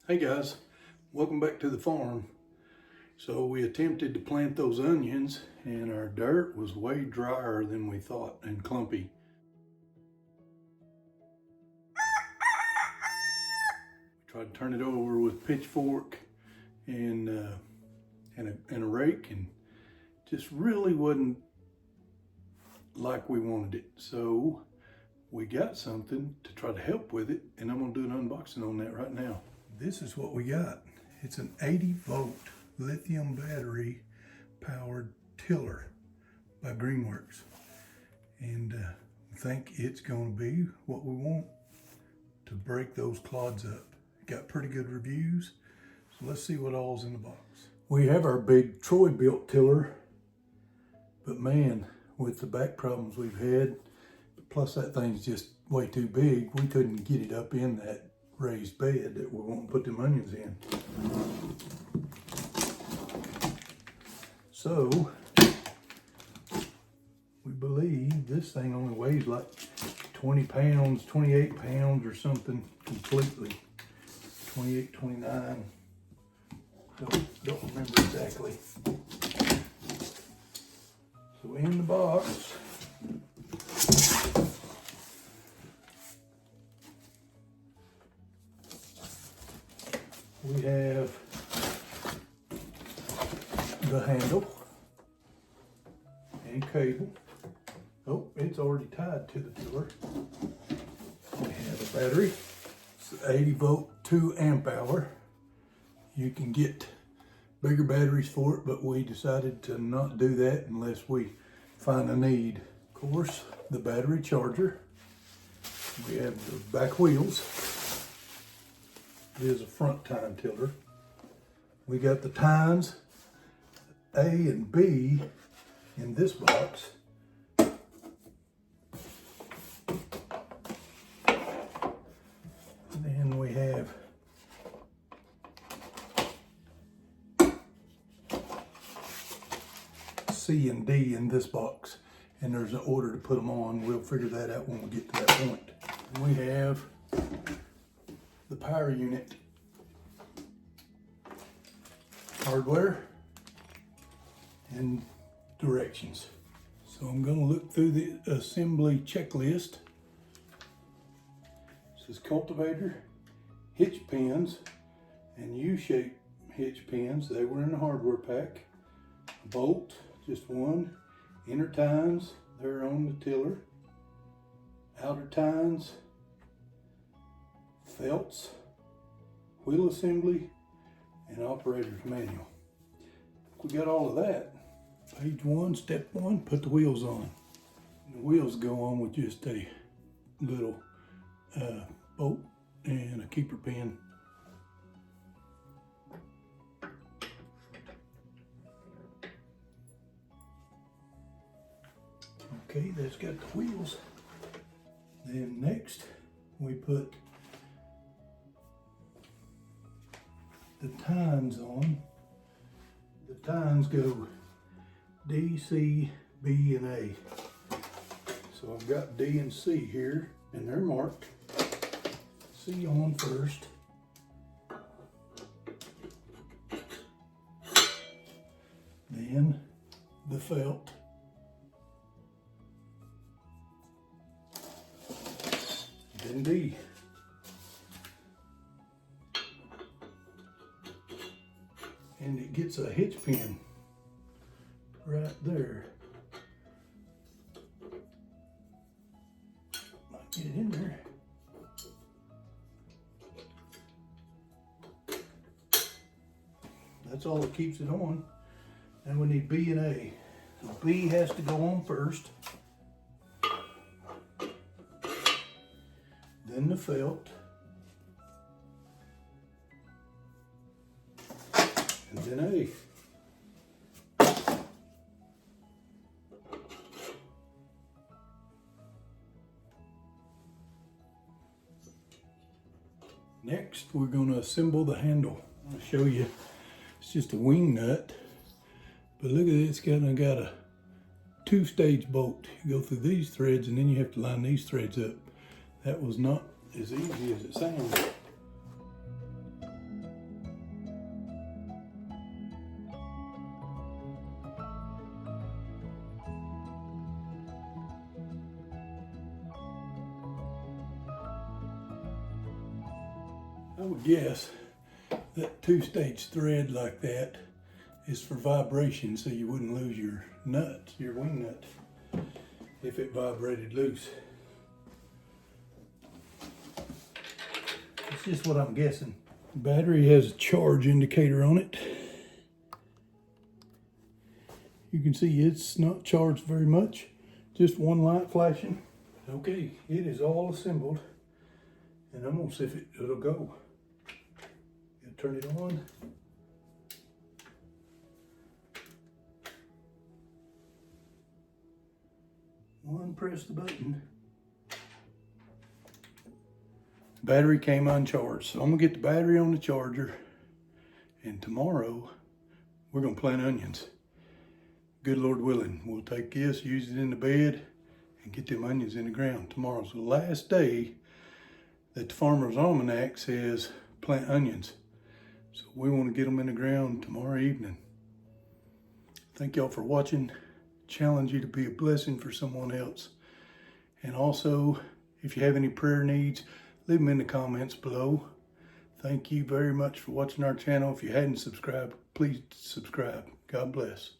Hey guys, welcome back to the farm. So we attempted to plant those onions and our dirt was way drier than we thought and clumpy. We tried to turn it over with pitchfork and a rake, and just really wasn't like we wanted it. So we got something to try to help with it, and I'm gonna do an unboxing on that right now. This is what we got. It's an 80-volt lithium battery powered tiller by Greenworks. And I think it's gonna be what we want to break those clods up. Got pretty good reviews. So let's see what all's in the box. We have our big Troy built tiller, but man, with the back problems we've had, plus that thing's just way too big, we couldn't get it up in that raised bed that we won't put them onions in. So we believe this thing only weighs like 20 pounds, 28 pounds or something completely. 28, 29, don't remember exactly. So in the box, we have the handle and cable. Oh, it's already tied to the tiller. We have a battery. It's 80 volt, 2 amp hour. You can get bigger batteries for it, but we decided to not do that unless we find a need. Of course, the battery charger. We have the back wheels. It is a front tine tiller. We got the tines A and B in this box. Then we have C and D in this box, and there's an order to put them on. We'll figure that out when we get to that point. We have the power unit, hardware, and directions. So I'm going to look through the assembly checklist. This is cultivator, hitch pins, and U-shaped hitch pins. They were in the hardware pack. A bolt, just one. Inner tines, they're on the tiller. Outer tines, felts, wheel assembly, and operator's manual. We got all of that. Page 1, step 1, put the wheels on. The wheels go on with just a little bolt and a keeper pin. Okay, that's got the wheels. Then next, we put the tines on. The tines go D, C, B, and A. So I've got D and C here, and they're marked. C on first. Then the felt. Then D. And it gets a hitch pin right there. Might get it in there. That's all that keeps it on. Then we need B and A. So B has to go on first. Then the felt. And then A. Next, we're going to assemble the handle. I'll show you. It's just a wing nut, but look at it. It's got a 2-stage bolt. You go through these threads, and then you have to line these threads up. That was not as easy as it sounds. would guess that 2-stage thread like that is for vibration, so you wouldn't lose your nuts, your wing nut, if it vibrated loose. It's just what I'm guessing. The battery has a charge indicator on it. You can see it's not charged very much, just one light flashing. Okay, it is all assembled, and I'm gonna see if it'll go. Gonna turn it on. Press the button. Battery came uncharged, so I'm gonna get the battery on the charger, and tomorrow we're gonna plant onions. Good Lord willing, we'll take this, use it in the bed, and get them onions in the ground. Tomorrow's the last day that the Farmer's Almanac says plant onions, so we want to get them in the ground tomorrow evening. Thank y'all for watching. Challenge you to be a blessing for someone else. And also, if you have any prayer needs, leave them in the comments below. Thank you very much for watching our channel. If you hadn't subscribed, please subscribe. God bless.